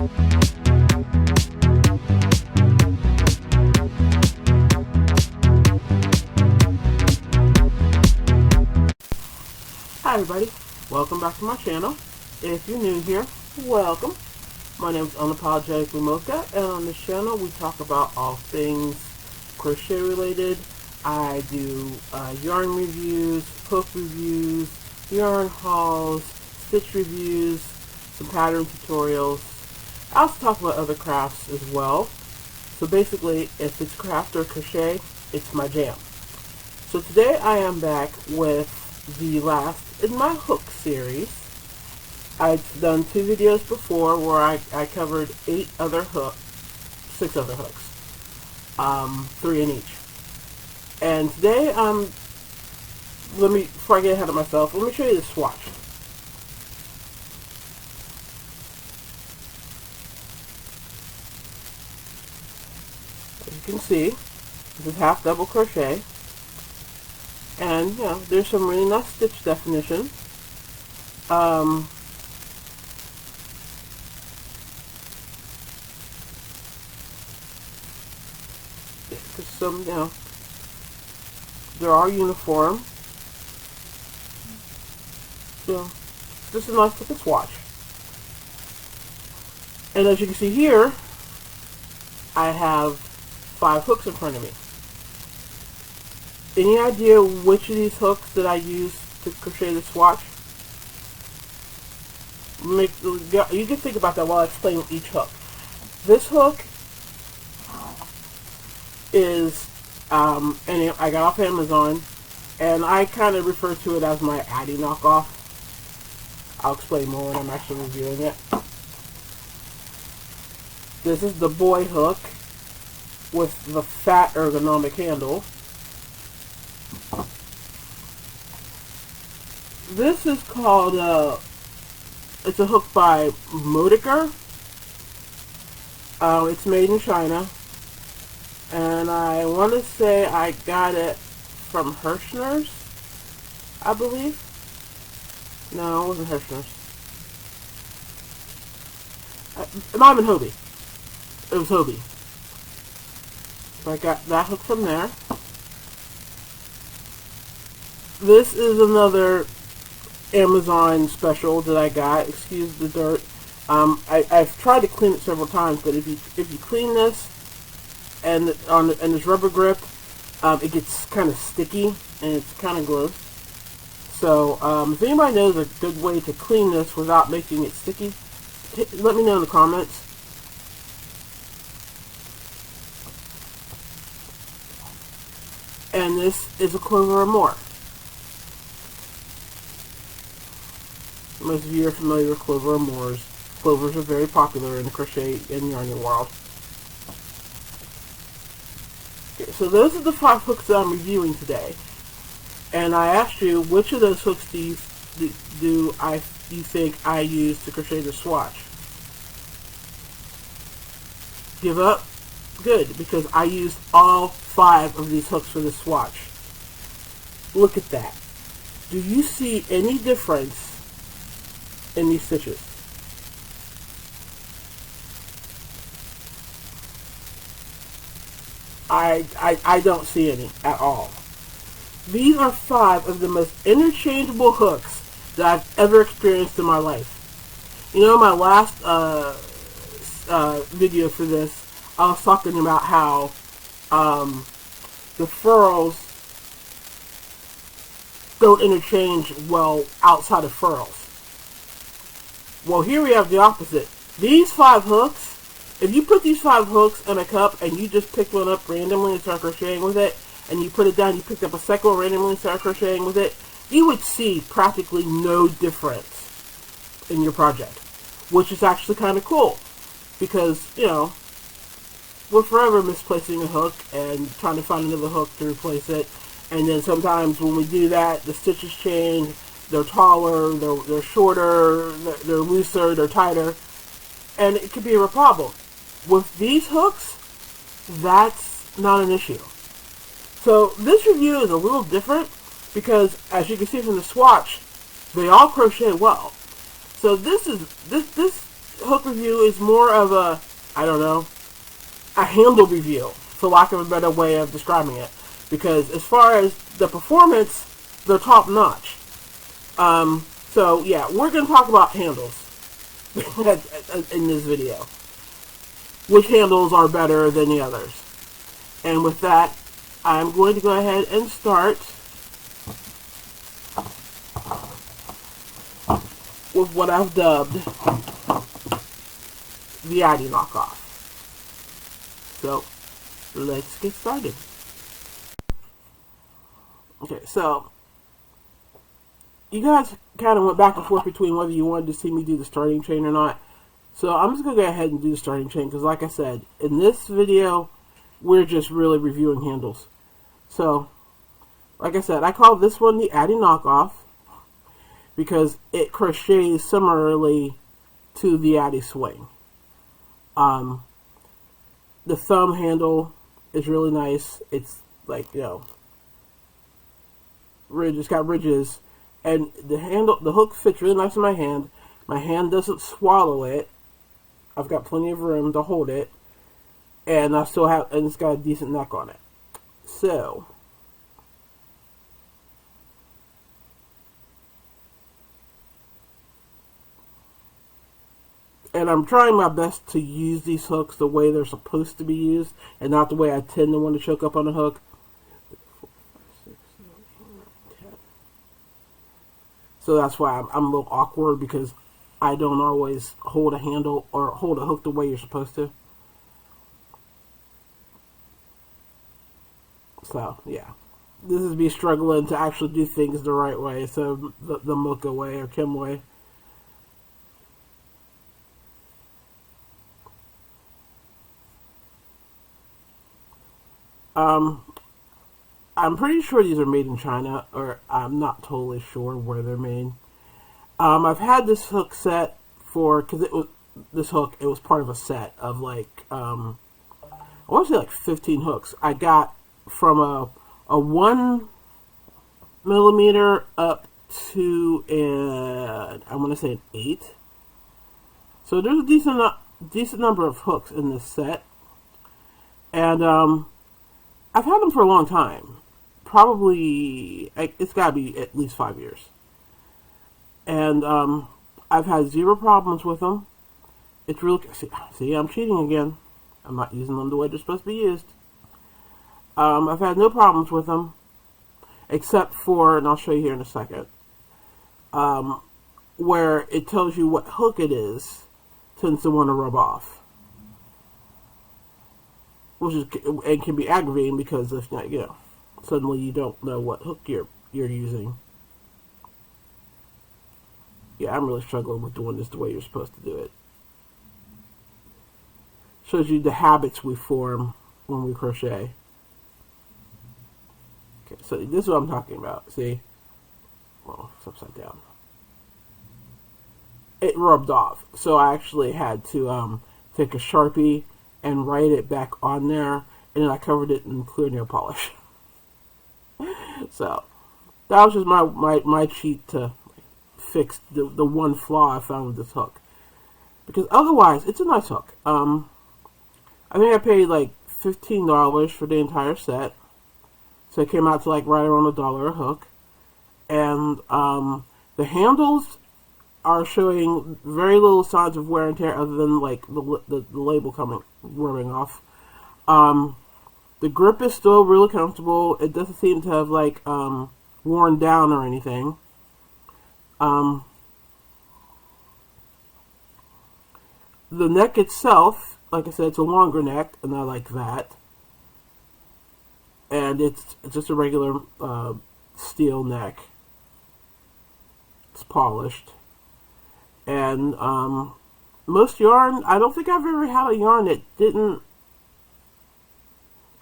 Hi everybody, welcome back to my channel. If you're new here, welcome. My name is Unapologetically Mocha, and on this channel we talk about all things crochet related. I do yarn reviews, hook reviews, yarn hauls, stitch reviews, some pattern tutorials. I also talk about other crafts as well. So basically, if it's craft or crochet, it's my jam. So today I am back with the last in my hook series. I've done 2 videos before where I covered 6 other hooks, 3 in each. And today, before I get ahead of myself, let me show you the swatch. As you can see, this is half double crochet. And, you know, there's some really nice stitch definition. Because some, you know, they're all uniform. So, this is a nice looking swatch. And as you can see here, I have 5 hooks in front of me. Any idea which of these hooks that I use to crochet the swatch? You can think about that while I explain each hook. This hook is, and I got off Amazon, and I kind of refer to it as my Addi knockoff. I'll explain more when I'm actually reviewing it. This is the boy hook with the fat ergonomic handle. This is called, it's a hook by Modiker. It's made in China. And I want to say I got it from Hirschner's, I believe. No, it wasn't Hirschner's. It might have been Hobie. It was Hobie. So I got that hook from there. This is another Amazon special that I got. Excuse the dirt. I've tried to clean it several times, but if you clean this and this rubber grip, it gets kind of sticky and it's kind of gross. So if anybody knows a good way to clean this without making it sticky, let me know in the comments. And this is a Clover Amour. Most of you are familiar with Clover Amours. Clovers are very popular in the crochet and yarning world. Okay, so those are the 5 hooks that I'm reviewing today. And I asked you, which of those hooks do you think I use to crochet the swatch? Give up? Good, because I used all 5 of these hooks for the swatch. Look at that. Do you see any difference in these stitches? I don't see any at all. These are 5 of the most interchangeable hooks that I've ever experienced in my life. You know, my last video for this, I was talking about how the furls don't interchange well outside of furls. Well, here we have the opposite. These 5 hooks, if you put these 5 hooks in a cup and you just pick one up randomly and start crocheting with it, and you put it down, you picked up a second one randomly and start crocheting with it, you would see practically no difference in your project, which is actually kind of cool, because, you know, we're forever misplacing a hook and trying to find another hook to replace it, and then sometimes when we do that, the stitches change. They're taller, they're shorter, they're looser, they're tighter, and it could be a problem. With these hooks, that's not an issue. So this review is a little different because, as you can see from the swatch, they all crochet well. So this hook review is more of a, I don't know, a handle review, for lack of a better way of describing it. Because as far as the performance, they're top notch. So yeah, we're going to talk about handles in this video. Which handles are better than the others. And with that, I'm going to go ahead and start with what I've dubbed the Addi knockoff. So, let's get started. Okay, so you guys kind of went back and forth between whether you wanted to see me do the starting chain or not. So I'm just going to go ahead and do the starting chain because, like I said, in this video, we're just really reviewing handles. So, like I said, I call this one the Addi knockoff because it crochets similarly to the Addi swing. The thumb handle is really nice. It's like, you know, it's got ridges, and the hook fits really nice in my hand. My hand doesn't swallow it. I've got plenty of room to hold it, and it's got a decent neck on it. So, and I'm trying my best to use these hooks the way they're supposed to be used, and not the way I tend to want to choke up on a hook. 4, 5, 6, 7, 8, 9, 10. So that's why I'm a little awkward, because I don't always hold a handle or hold a hook the way you're supposed to. So, yeah. This is me struggling to actually do things the right way, so the Mocha way or Kim way. I'm pretty sure these are made in China, or I'm not totally sure where they're made. I've had this hook set because it was part of a set of like, I want to say like 15 hooks. I got from a 1 millimeter up to I want to say an 8. So there's a decent number of hooks in this set, and I've had them for a long time. Probably, it's got to be at least 5 years. And I've had 0 problems with them. It's really, see, I'm cheating again. I'm not using them the way they're supposed to be used. I've had no problems with them, except for, and I'll show you here in a second, where it tells you what hook it is, tends to want to rub off. It can be aggravating because if not, suddenly you don't know what hook you're using. Yeah, I'm really struggling with doing this the way you're supposed to do it. Shows you the habits we form when we crochet. Okay, so this is what I'm talking about. See? Well, it's upside down. It rubbed off. So I actually had to take a Sharpie and write it back on there, and then I covered it in clear nail polish. So that was just my cheat to fix the one flaw I found with this hook, because otherwise it's a nice hook. I think I paid like $15 for the entire set, so it came out to like right around $1 a hook, and the handles are showing very little signs of wear and tear other than like the label rubbing off. The grip is still really comfortable. It doesn't seem to have like worn down or anything. The neck itself, like I said, it's a longer neck, and I like that. And it's just a regular steel neck. It's polished. And most yarn, I don't think I've ever had a yarn that didn't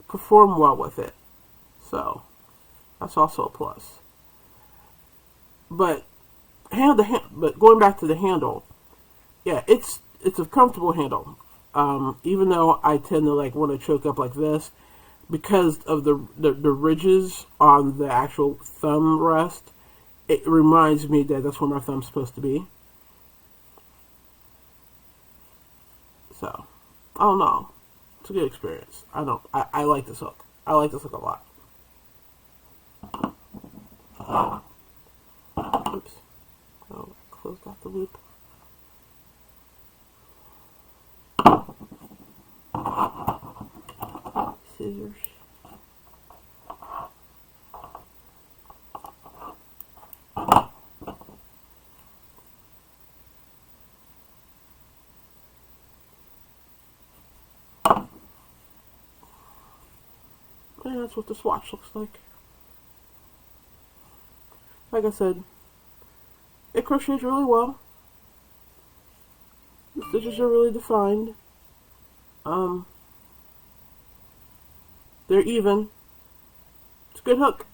perform well with it. So, that's also a plus. But going back to the handle, yeah, it's a comfortable handle. Even though I tend to like want to choke up like this, because of the ridges on the actual thumb rest, it reminds me that that's where my thumb's supposed to be. So, I don't know. It's a good experience. I like this hook. I like this hook a lot. Oops. Oh, I closed off the loop. Scissors. And that's what the swatch looks like. Like I said, it crochets really well. The stitches are really defined. They're even. It's a good hook.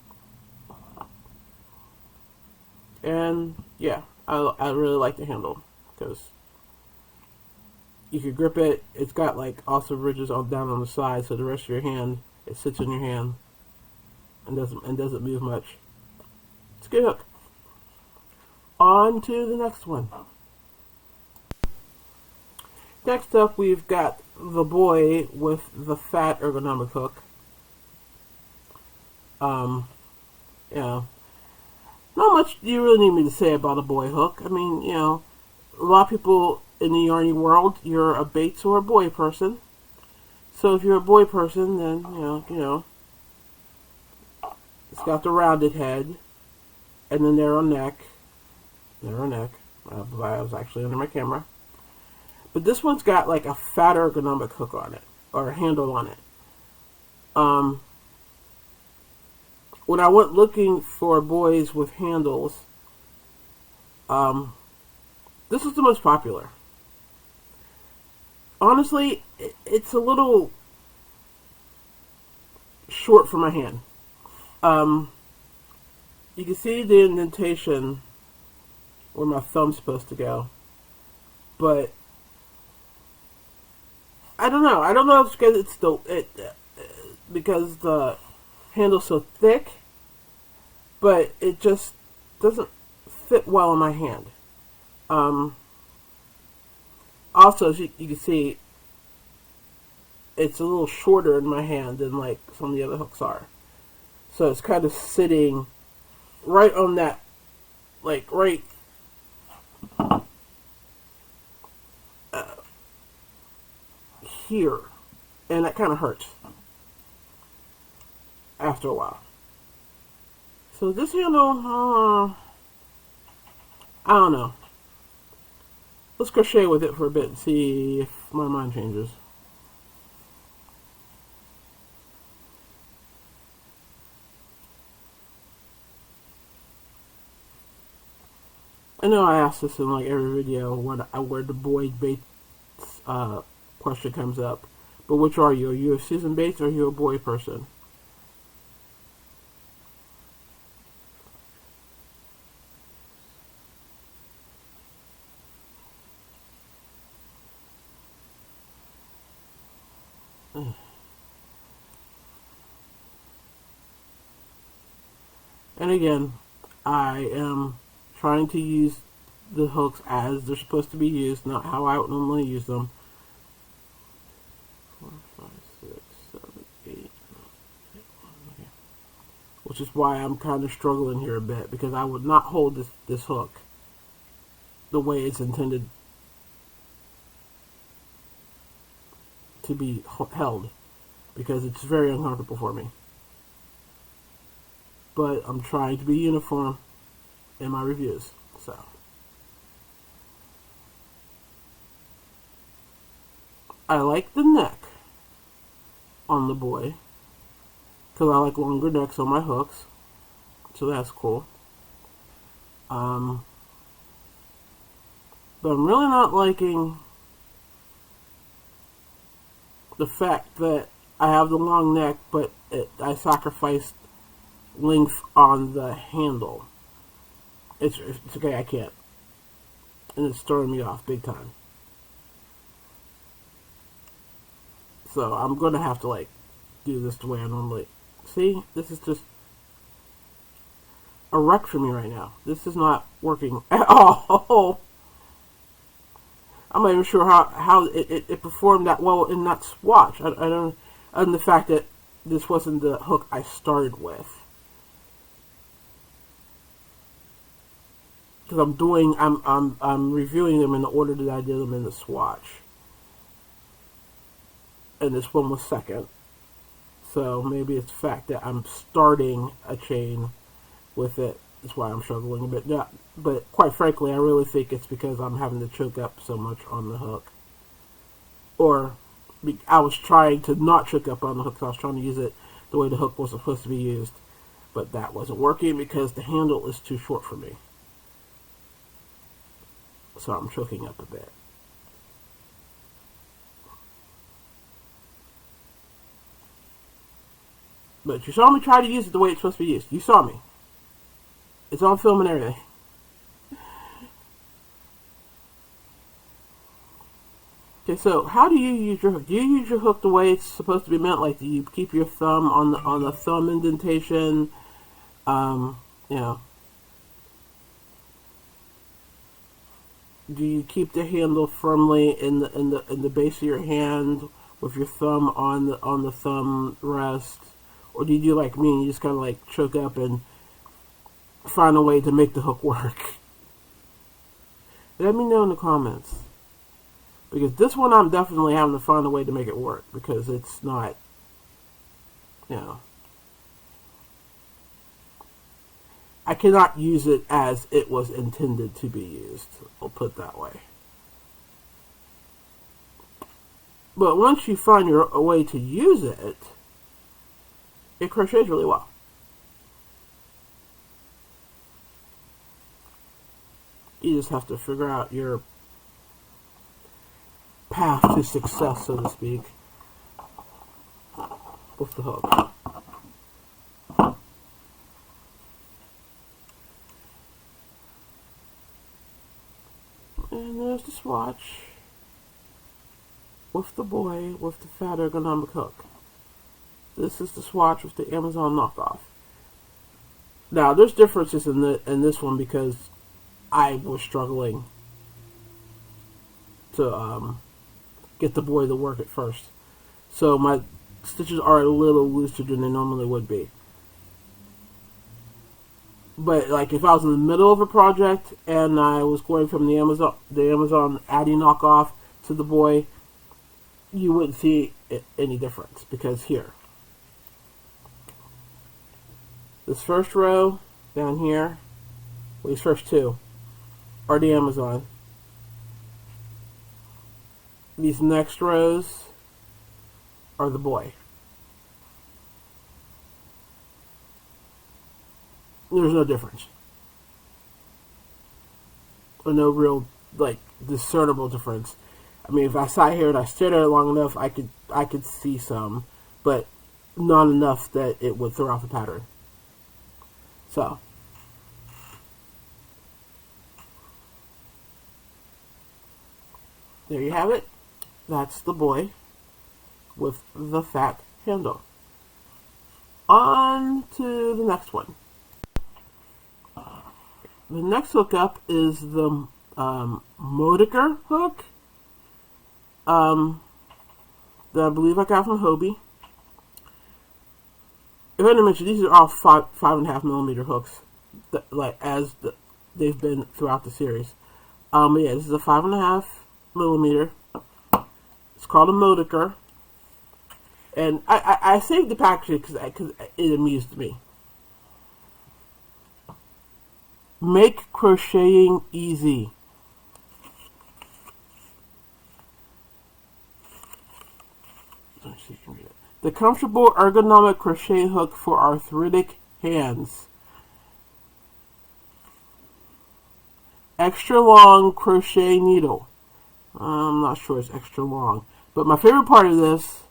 And yeah, I really like the handle because you can grip it. It's got like also ridges on down on the side, so the rest of your hand, it sits in your hand and doesn't move much. It's a good hook. On to the next one. Next up, we've got the boy with the fat ergonomic hook. You know, not much do you really need me to say about a boy hook. I mean, you know, a lot of people in the yarny world, you're a Bates or a boy person. So if you're a boy person, then you know, it's got the rounded head and the narrow neck. I was actually under my camera. But this one's got like a fat ergonomic hook on it, or a handle on it. When I went looking for boys with handles, this is the most popular. Honestly, it's a little short for my hand. You can see the indentation where my thumb's supposed to go, but I don't know. I don't know if it's because the handle's so thick, but it just doesn't fit well in my hand. Also, as you can see, it's a little shorter in my hand than like some of the other hooks are. So it's kind of sitting right on that, like right here, and that kind of hurts after a while. So this handle, I don't know. Let's crochet with it for a bit and see if my mind changes. I know I asked this in like every video where the boy Bates question comes up, but which are you? Are you a Susan Bates or are you a boy person? And again, I am trying to use the hooks as they're supposed to be used, not how I would normally use them. 4, 5, 6, 7, 8, 9, 10, okay. Which is why I'm kind of struggling here a bit, because I would not hold this hook the way it's intended to be held, because it's very uncomfortable for me. But I'm trying to be uniform in my reviews, so. I like the neck on the boy, because I like longer necks on my hooks, so that's cool. But I'm really not liking the fact that I have the long neck, but I sacrificed length on the handle. It's okay, I can't. And it's throwing me off big time. So I'm going to have to like do this the way I normally. See, this is just a wreck for me right now. This is not working at all. I'm not even sure how it performed that well in that swatch. I don't, and the fact that this wasn't the hook I started with. Because I'm reviewing them in the order that I did them in the swatch. And this one was second. So maybe it's the fact that I'm starting a chain with it. That's why I'm struggling a bit. Yeah, but quite frankly, I really think it's because I'm having to choke up so much on the hook. Or I was trying to not choke up on the hook, so I was trying to use it the way the hook was supposed to be used. But that wasn't working because the handle is too short for me. So I'm choking up a bit. But you saw me try to use it the way it's supposed to be used. You saw me. It's on film and everything. Okay, so how do you use your hook? Do you use your hook the way it's supposed to be meant? Like, do you keep your thumb on the thumb indentation? You know. Do you keep the handle firmly in the base of your hand with your thumb on the thumb rest, or do you do like me and you just kind of like choke up and find a way to make the hook work? Let me know in the comments, because this one I'm definitely having to find a way to make it work because it's not, you know. I cannot use it as it was intended to be used. I'll put it that way. But once you find a way to use it, it crochets really well. You just have to figure out your path to success, so to speak, with the hook. And there's the swatch with the boy with the fat ergonomic hook. This is the swatch with the Amazon knockoff. Now, there's differences in this one because I was struggling to get the boy to work at first. So my stitches are a little looser than they normally would be. But like if I was in the middle of a project and I was going from the Amazon Addy knockoff to the boy, you wouldn't see any difference because here, this first row down here, well, these first two are the Amazon. These next rows are the boy. There's no difference. Or no real, like, discernible difference. I mean, if I sat here and I stared at it long enough, I could see some, but not enough that it would throw off the pattern. So, there you have it. That's the boy with the fat handle. On to the next one. The next hookup is the Modiker hook that I believe I got from Hobbii. If I didn't mention, these are all 5.5mm hooks, they've been throughout the series. But yeah, this is a 5.5mm. It's called a Modiker, and I saved the packaging because it amused me. Make crocheting easy. Let me see if you can read it. The comfortable ergonomic crochet hook for arthritic hands. Extra long crochet needle. I'm not sure it's extra long. But my favorite part of this,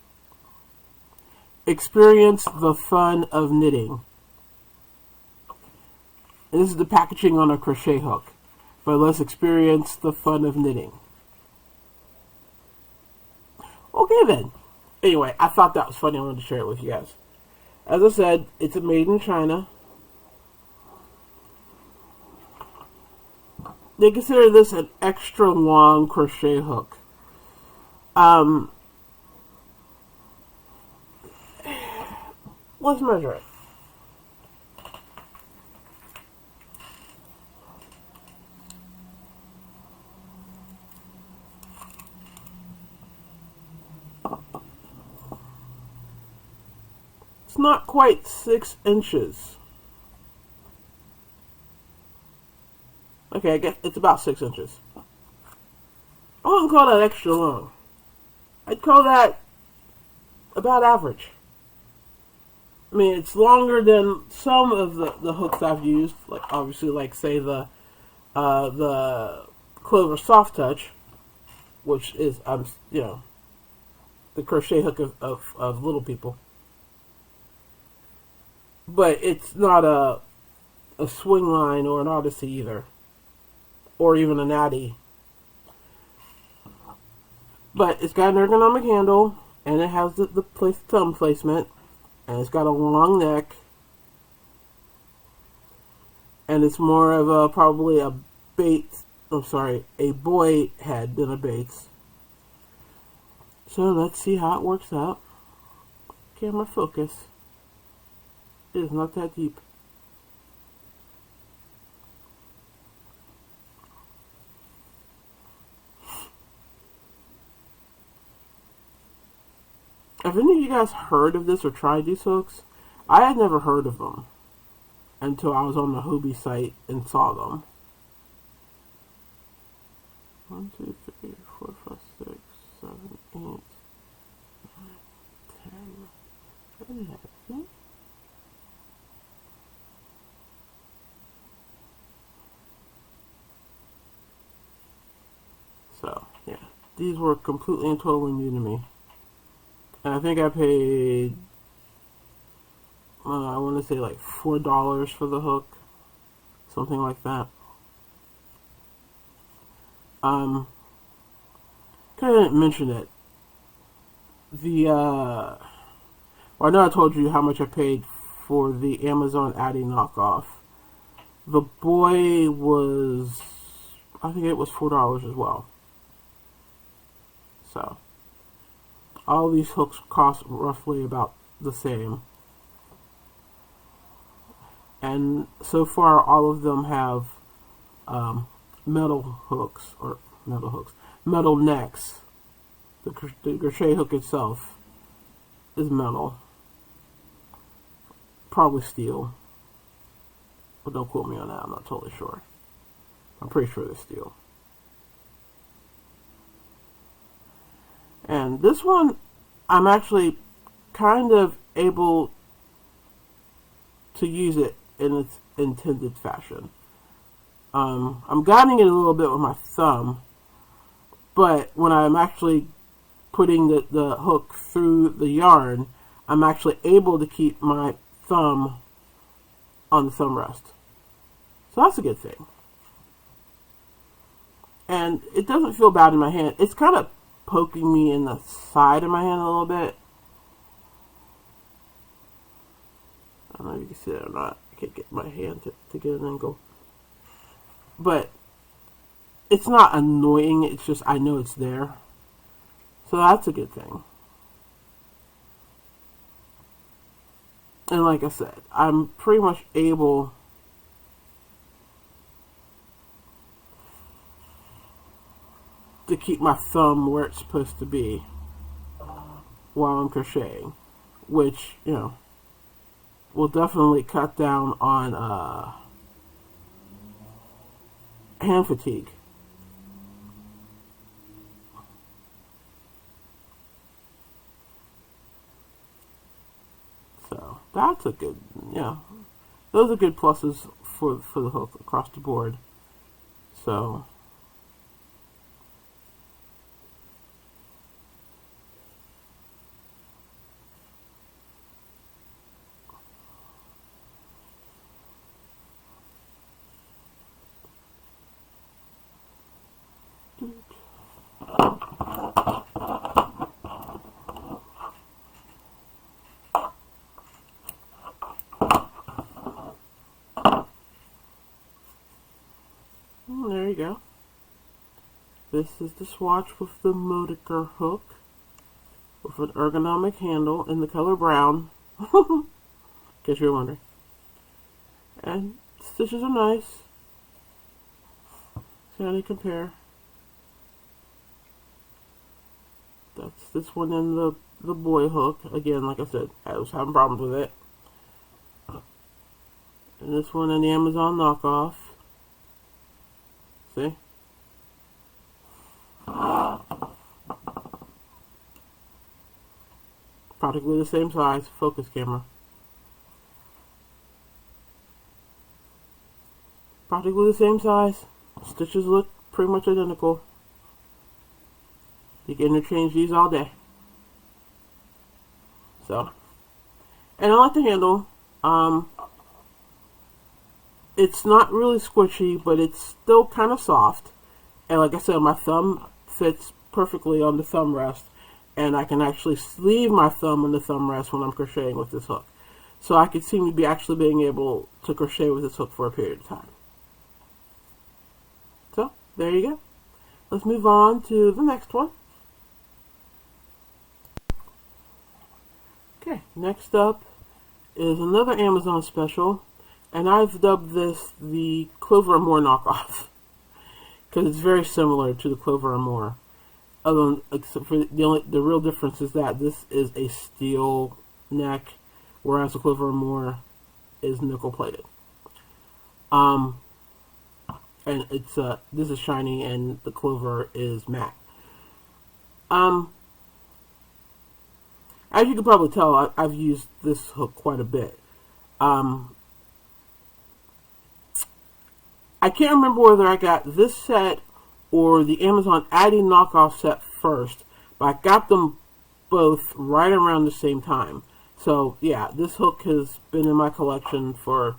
experience the fun of knitting. And this is the packaging on a crochet hook. But let's experience the fun of knitting. Okay then. Anyway, I thought that was funny. I wanted to share it with you guys. As I said, it's made in China. they consider this an extra long crochet hook. Let's measure it. It's not quite 6 inches. Okay, I guess it's about 6 inches. I wouldn't call that extra long. I'd call that about average. I mean, it's longer than some of the hooks I've used, like obviously, like say the Clover Soft Touch, which is the crochet hook of Little People. But it's not a swing line or an Odyssey either, or even a Natty. But it's got an ergonomic handle, and it has the thumb placement, and it's got a long neck, and it's more of probably a boy head than a Bates. So let's see how it works out. Camera focus. It is not that deep. Have any of you guys heard of this or tried these hooks? I had never heard of them until I was on the Hobie site and saw them. 1, 2, 3, 4, 5, 6, 7, 8, 9, 10, 11. So, yeah. These were completely and totally new to me. And I think I paid, I want to say like $4 for the hook. Something like that. Couldn't mention it. Well, I know I told you how much I paid for the Amazon Addy knockoff. The boy was, I think it was $4 as well. So, all these hooks cost roughly about the same. And so far, all of them have metal necks. The crochet hook itself is metal. Probably steel. But don't quote me on that, I'm not totally sure. I'm pretty sure they're steel. And this one, I'm actually kind of able to use it in its intended fashion. I'm guiding it a little bit with my thumb, but when I'm actually putting the hook through the yarn, I'm actually able to keep my thumb on the thumb rest. So that's a good thing. And it doesn't feel bad in my hand. It's kind of poking me in the side of my hand a little bit. I don't know if you can see that or not. I can't get my hand to get an angle. But it's not annoying, it's just I know it's there. So that's a good thing. And like I said, I'm pretty much able to keep my thumb where it's supposed to be while I'm crocheting, which, will definitely cut down on hand fatigue. So that's a good, those are good pluses for the hook across the board. So there you go. This is the swatch with the Modica hook with an ergonomic handle in the color brown. In case you're wondering. And stitches are nice. See how they compare. That's this one in the boy hook. Again, like I said, I was having problems with it. And this one in the Amazon knockoff. See? Practically the same size. Focus camera. Practically the same size. Stitches look pretty much identical. You can interchange these all day. So, and I like the handle. It's not really squishy, but it's still kind of soft. And like I said, my thumb fits perfectly on the thumb rest, and I can actually leave my thumb on the thumb rest when I'm crocheting with this hook. So I could see me actually being able to crochet with this hook for a period of time. So, there you go. Let's move on to the next one. Okay, next up is another Amazon special, and I've dubbed this the Clover & More knockoff because it's very similar to the Clover & More. Except for the real difference is that this is a steel neck, whereas the Clover & More is nickel plated. And it's this is shiny and the Clover is matte. As you can probably tell, I've used this hook quite a bit. I can't remember whether I got this set or the Amazon Addi knockoff set first, but I got them both right around the same time. So yeah, this hook has been in my collection for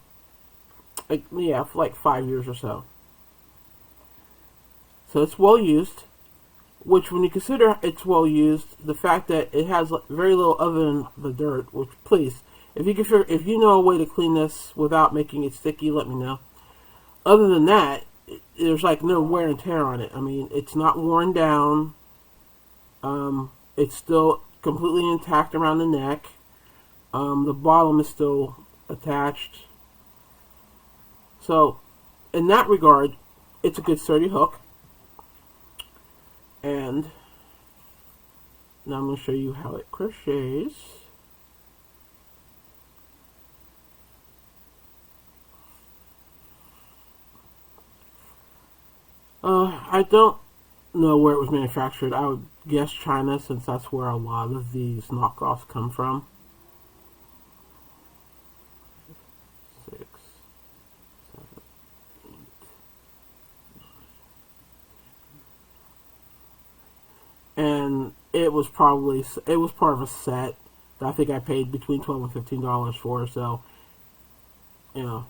like 5 years or so. So it's well used. Which, when you consider it's well used, the fact that it has very little other than the dirt, which, please, if you know a way to clean this without making it sticky, let me know. Other than that, there's like no wear and tear on it. I mean, it's not worn down. It's still completely intact around the neck. The bottom is still attached. So, in that regard, it's a good sturdy hook. And now I'm going to show you how it crochets. I don't know where it was manufactured. I would guess China, since that's where a lot of these knockoffs come from. 6, 7, 8. And it was part of a set that I think I paid between $12 and $15 for. So, you know,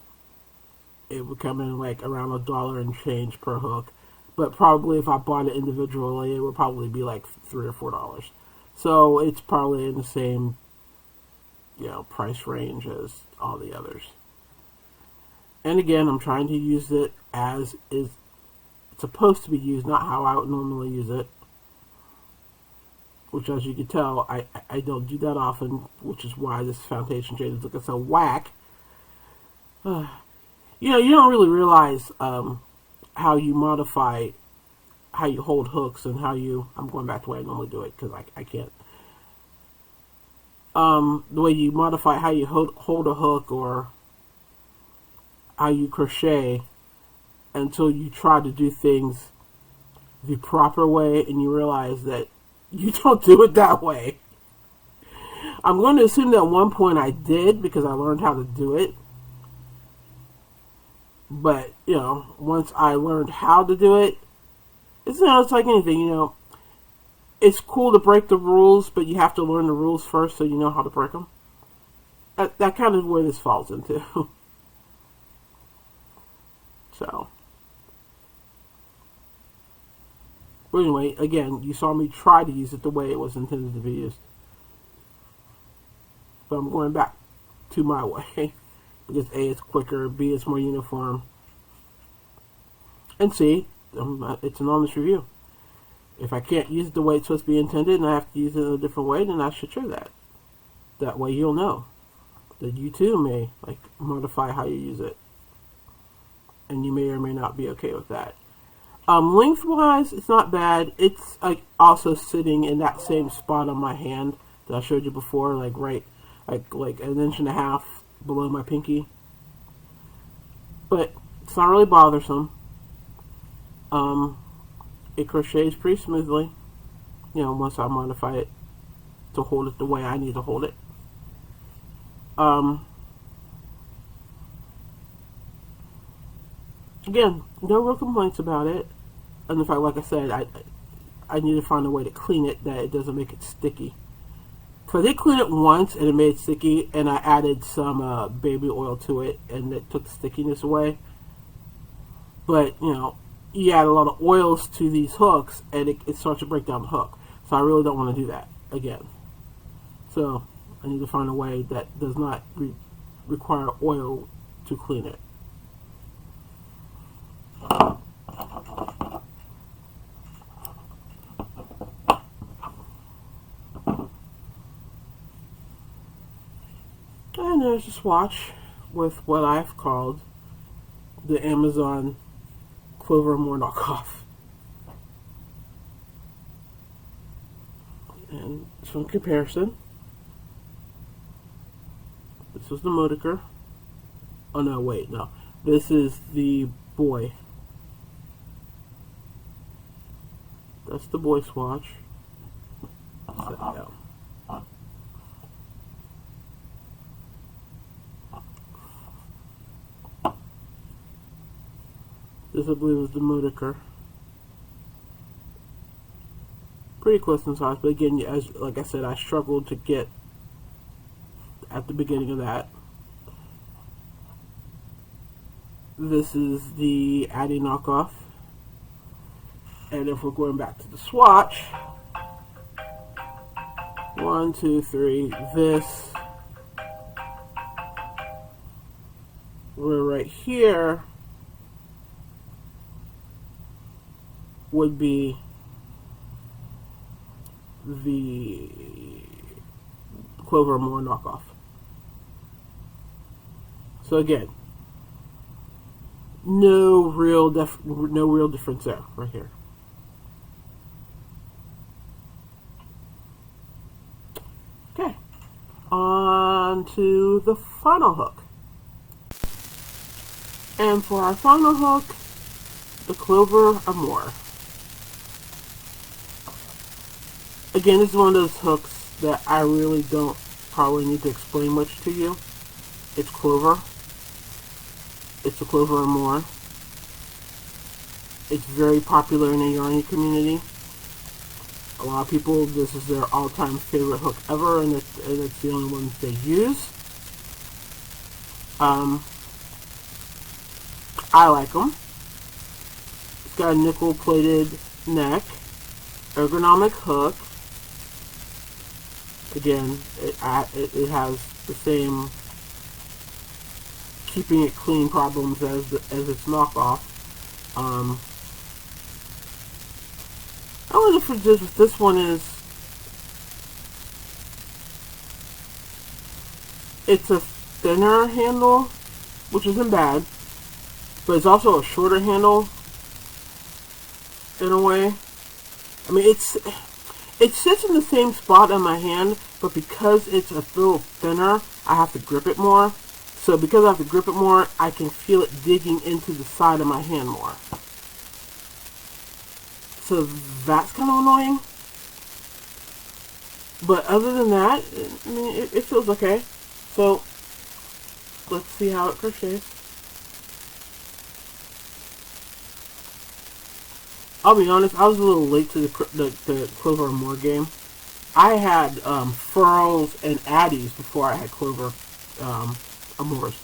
it would come in like around $1 and change per hook. But probably if I bought it individually, it would probably be like $3 or $4. So it's probably in the same, price range as all the others. And again, I'm trying to use it as it's supposed to be used, not how I would normally use it. Which, as you can tell, I don't do that often, which is why this foundation shade is looking so whack. You don't really realize how you modify, how you hold hooks, and how you... I'm going back to the way I normally do it, because I can't. The way you modify how you hold a hook, or how you crochet, until you try to do things the proper way, and you realize that you don't do it that way. I'm going to assume that at one point I did, because I learned how to do it. But, once I learned how to do it, it's like anything, It's cool to break the rules, but you have to learn the rules first so you know how to break them. That kind of where this falls into. So. But anyway, again, you saw me try to use it the way it was intended to be used. But I'm going back to my way. Because A, it's quicker, B, it's more uniform. And C, it's an honest review. If I can't use it the way it's supposed to be intended and I have to use it in a different way, then I should share that. That way you'll know that you too may modify how you use it. And you may or may not be okay with that. Lengthwise, it's not bad. It's also sitting in that same spot on my hand that I showed you before, like an inch and a half below my pinky. But it's not really bothersome. It crochets pretty smoothly, once I modify it to hold it the way I need to hold it. Again, no real complaints about it. And in fact, like I said, I need to find a way to clean it that it doesn't make it sticky. So I did clean it once and it made it sticky, and I added some baby oil to it, and it took the stickiness away. But, you add a lot of oils to these hooks, and it starts to break down the hook. So I really don't want to do that again. So I need to find a way that does not require oil to clean it. And there's a swatch with what I've called the Amazon Clover Moore knockoff. And some comparison. This was the Modiker. Oh no, wait, no. This is the Boy. That's the Boy swatch. Set it down. This, I believe, is the Modiker. Pretty close in size, but again, like I said, I struggled to get at the beginning of that. This is the Addi knockoff. And if we're going back to the swatch, 1, 2, 3, this, we're right here, would be the Clover Moore knockoff. So again, no real difference there, right here. Okay, on to the final hook. And for our final hook, the Clover Amour. Again, this is one of those hooks that I really don't probably need to explain much to you. It's Clover. It's the Clover Amour. It's very popular in the yarny community. A lot of people, this is their all-time favorite hook ever, and it's the only one they use. I like them. It's got a nickel-plated neck, ergonomic hook. Again, it has the same keeping it clean problems as its knockoff. The only difference is with this one is it's a thinner handle, which isn't bad, but it's also a shorter handle in a way. I mean, it sits in the same spot on my hand, but because it's a little thinner, I have to grip it more. So because I have to grip it more, I can feel it digging into the side of my hand more. So that's kind of annoying. But other than that, I mean, it feels okay. So let's see how it crochets. I'll be honest, I was a little late to the Clover Amour game. I had Furls and Addis before I had Clover Amours.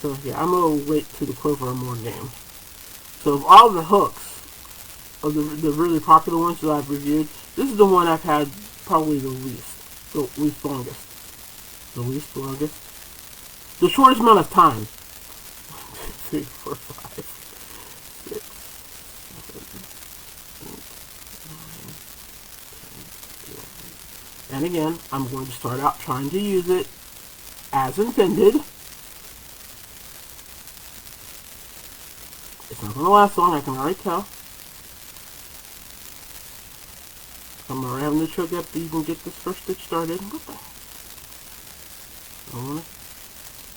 So yeah, I'm a little late to the Clover Amour game. So of all the hooks, of the really popular ones that I've reviewed, this is the one I've had probably the least longest. The least longest? The shortest amount of time. 1, 2, 3, 4, 5, 6, 7, And again, I'm going to start out trying to use it as intended. It's not going to last long, I can already tell. I'm already having to choke up to even get this first stitch started. What the?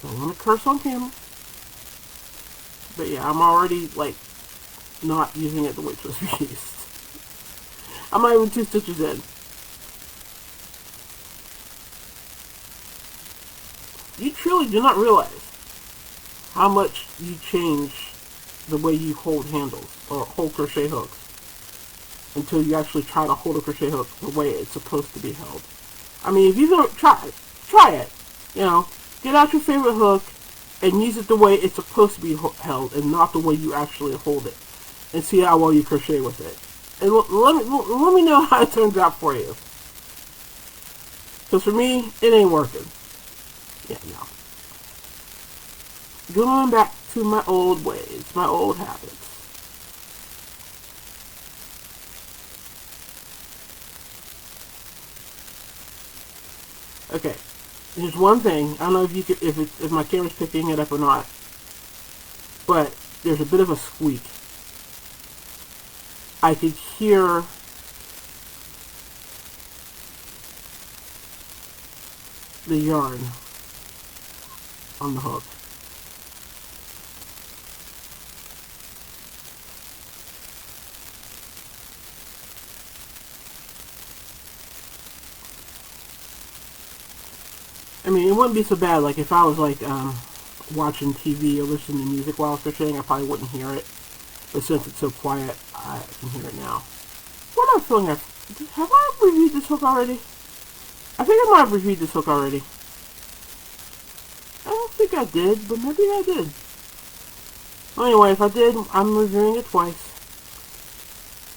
Don't want to curse on camera. But yeah, I'm already, like, not using it the way it's supposed to be used. I'm not even 2 stitches in. You truly do not realize how much you change the way you hold handles or hold crochet hooks until you actually try to hold a crochet hook the way it's supposed to be held. I mean, if you don't try it. You know, get out your favorite hook and use it the way it's supposed to be held and not the way you actually hold it, and see how well you crochet with it. And let me know how it turns out for you. Because for me, it ain't working. Yeah, no. Going back to my old ways, my old habits. Okay, there's one thing. I don't know if you could, if my camera's picking it up or not, but there's a bit of a squeak. I could hear the yarn on the hook. I mean, it wouldn't be so bad, like, if I was, like, watching TV or listening to music while I was crocheting, I probably wouldn't hear it. But since it's so quiet, I can hear it now. What am I feeling? Have I reviewed this hook already? I think I might have reviewed this hook already. I don't think I did, but maybe I did. Well, anyway, if I did, I'm reviewing it twice.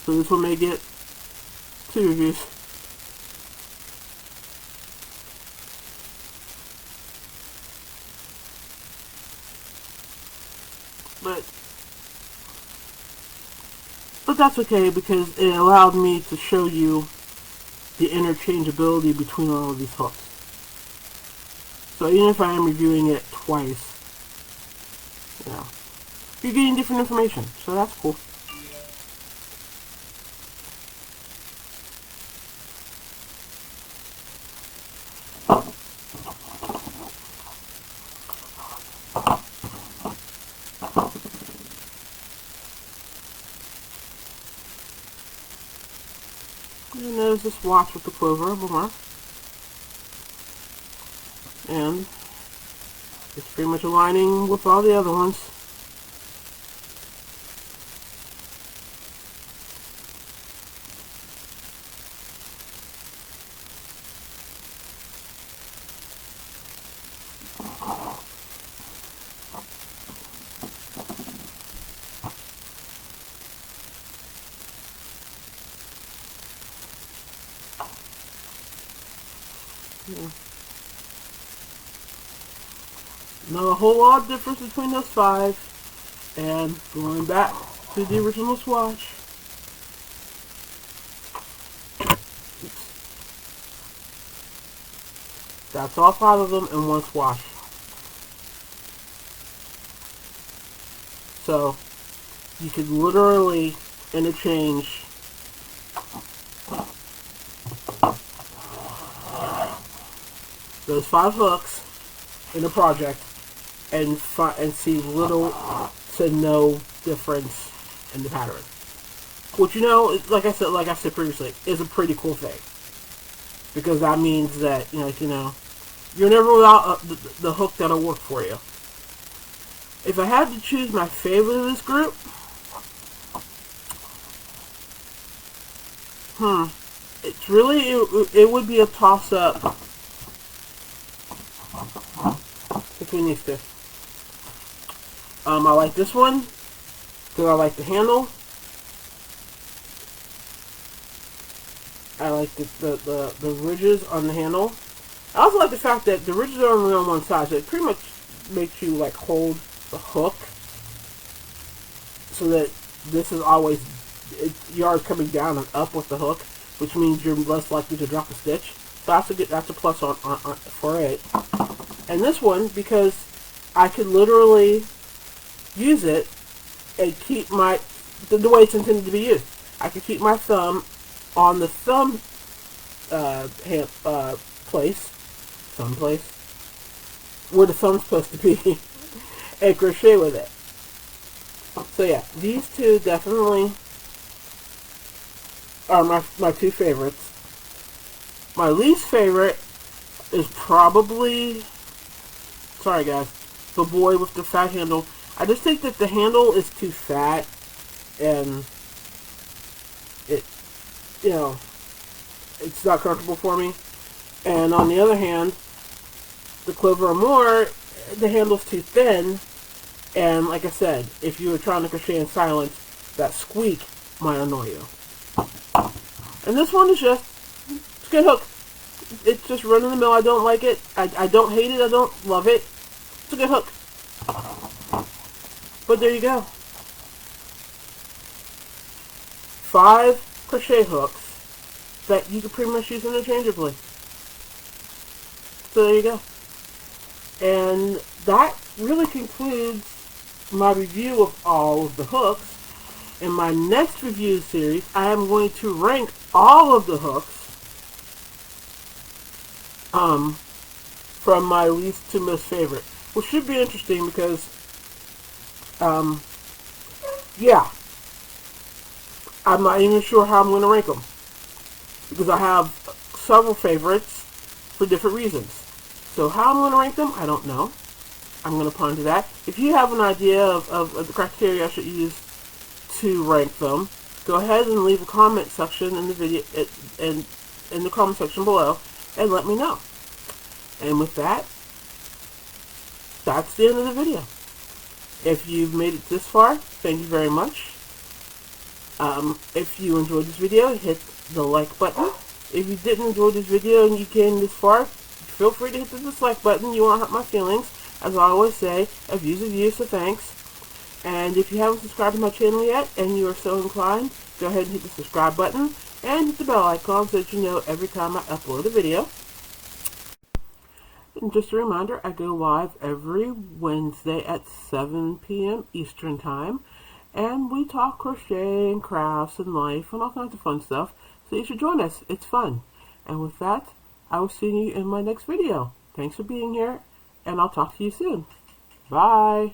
So this one may get 2 reviews. But that's okay, because it allowed me to show you the interchangeability between all of these hooks. So even if I am reviewing it twice, you know, you're getting different information, so that's cool. And there's this watch with the clover over, and it's pretty much aligning with all the other ones. Yeah. Not a whole lot of difference between those 5, and going back to the original swatch. That's all 5 of them in one swatch. So you could literally interchange those 5 hooks in a project and see little to no difference in the pattern. Which, you know, like I said previously, is a pretty cool thing, because that means that you're never without the hook that'll work for you. If I had to choose my favorite of this group, it's really it would be a toss up between these 2. I like this one because I like the handle. I like the ridges on the handle. I also like the fact that the ridges are only on one side, so it pretty much makes you like hold the hook so that this is always, you are coming down and up with the hook, which means you're less likely to drop a stitch. That's a plus on for it. And this one, because I could literally use it and keep the way it's intended to be used. I could keep my thumb on the thumb place, where the thumb's supposed to be, and crochet with it. So yeah, these two definitely are my two favorites. My least favorite is probably, sorry guys, the boy with the fat handle. I just think that the handle is too fat, and it, you know, it's not comfortable for me. And on the other hand, the Clover Amour, the handle's too thin, and like I said, if you were trying to crochet in silence, that squeak might annoy you. And this one is just, it's a good hook. It's just run of the mill. I don't like it. I don't hate it. I don't love it. It's a good hook. But there you go. 5 crochet hooks that you can pretty much use interchangeably. So there you go. And that really concludes my review of all of the hooks. In my next review series, I am going to rank all of the hooks from my least to most favorite, which should be interesting because, yeah, I'm not even sure how I'm going to rank them because I have several favorites for different reasons. So how I'm going to rank them, I don't know. I'm going to ponder that. If you have an idea of the criteria I should use to rank them, go ahead and leave a comment section in the video, in the comment section below, and let me know. And with that, that's the end of the video. If you've made it this far, thank you very much. If you enjoyed this video, hit the like button. If you didn't enjoy this video and you came this far, feel free to hit the dislike button. You won't hurt my feelings. As I always say, a view's a view, so thanks. And if you haven't subscribed to my channel yet, and you are so inclined, go ahead and hit the subscribe button, and hit the bell icon so that you know every time I upload a video. And just a reminder, I go live every Wednesday at 7 p.m. Eastern Time, and we talk crochet and crafts and life and all kinds of fun stuff, so you should join us. It's fun. And with that, I will see you in my next video. Thanks for being here, and I'll talk to you soon. Bye!